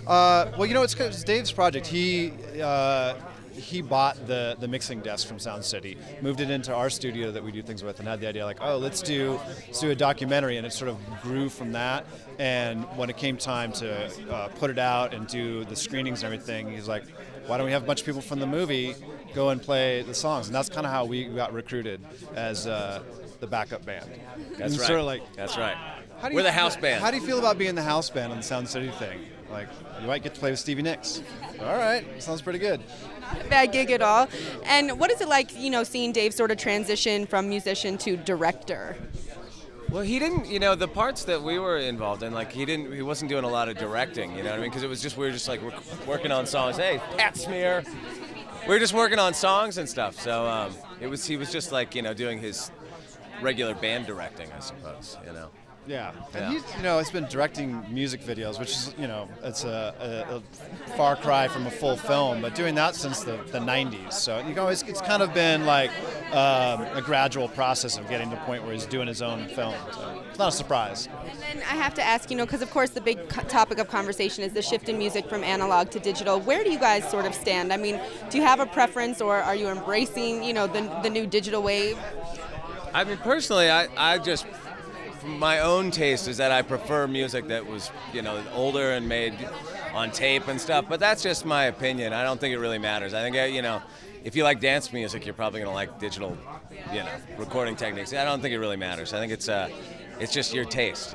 Well, it's 'cause it's Dave's project. He bought the mixing desk from Sound City, moved it into our studio that we do things with, and had the idea like, oh, let's do a documentary, and it sort of grew from that. And when it came time to put it out and do the screenings and everything, he's like, why don't we have a bunch of people from the movie go and play the songs? And that's kind of how we got recruited as the backup band. That's right. Sort of like, that's right. We're the house band. How do you feel about being the house band on the Sound City thing? Like, you might get to play with Stevie Nicks. All right, sounds pretty good. Not a bad gig at all. And what is it like, seeing Dave sort of transition from musician to director? Well, he didn't, the parts that we were involved in, like, he wasn't doing a lot of directing, you know what I mean? Because it was just, we were just, like, working on songs. Hey, Pat Smear. We were just working on songs and stuff. So he was just, like, doing his regular band directing, I suppose, Yeah, and he's been directing music videos, which is, it's a far cry from a full film, but doing that since the 90s. So, it's kind of been like a gradual process of getting to the point where he's doing his own film. So it's not a surprise. And then I have to ask, because of course the big topic of conversation is the shift in music from analog to digital. Where do you guys sort of stand? I mean, do you have a preference, or are you embracing, the new digital wave? I mean, personally, I just... my own taste is that I prefer music that was, older and made on tape and stuff, but that's just my opinion. I don't think it really matters. I think, if you like dance music, you're probably going to like digital, recording techniques. I don't think it really matters. I think it's just your taste,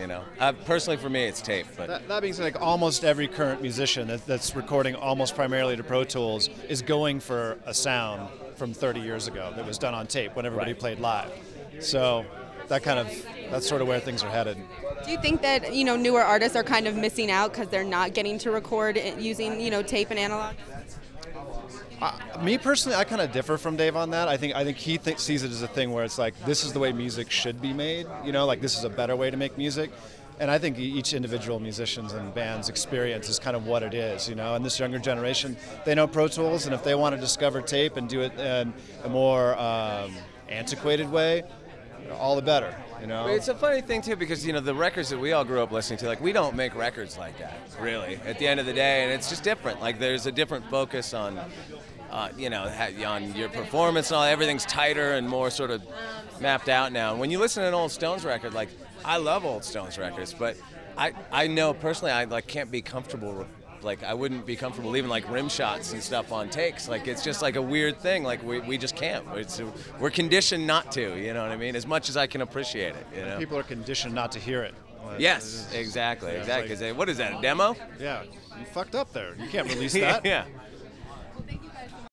Personally, for me, it's tape. But that being said, like, almost every current musician that's recording almost primarily to Pro Tools is going for a sound from 30 years ago that was done on tape when everybody played live. So that's sort of where things are headed. Do you think that, newer artists are kind of missing out because they're not getting to record using, tape and analog? Me personally, I kind of differ from Dave on that. I think he sees it as a thing where it's like, this is the way music should be made, like this is a better way to make music. And I think each individual musician's and band's experience is kind of what it is, And this younger generation, they know Pro Tools, and if they want to discover tape and do it in a more antiquated way, all the better, It's a funny thing, too, because, the records that we all grew up listening to, like, we don't make records like that, really, at the end of the day, and it's just different. Like, there's a different focus on, on your performance and all. Everything's tighter and more sort of mapped out now. And when you listen to an old Stones record, like, I love old Stones records, but I know, personally, I, like, can't be comfortable like, I wouldn't be comfortable leaving, like, rim shots and stuff on takes. Like, it's just, like, a weird thing. Like, we just can't. We're conditioned not to, you know what I mean? As much as I can appreciate it, People are conditioned not to hear it. Yes, exactly. Like, what is that, a demo? Yeah, you fucked up there. You can't release that. Yeah.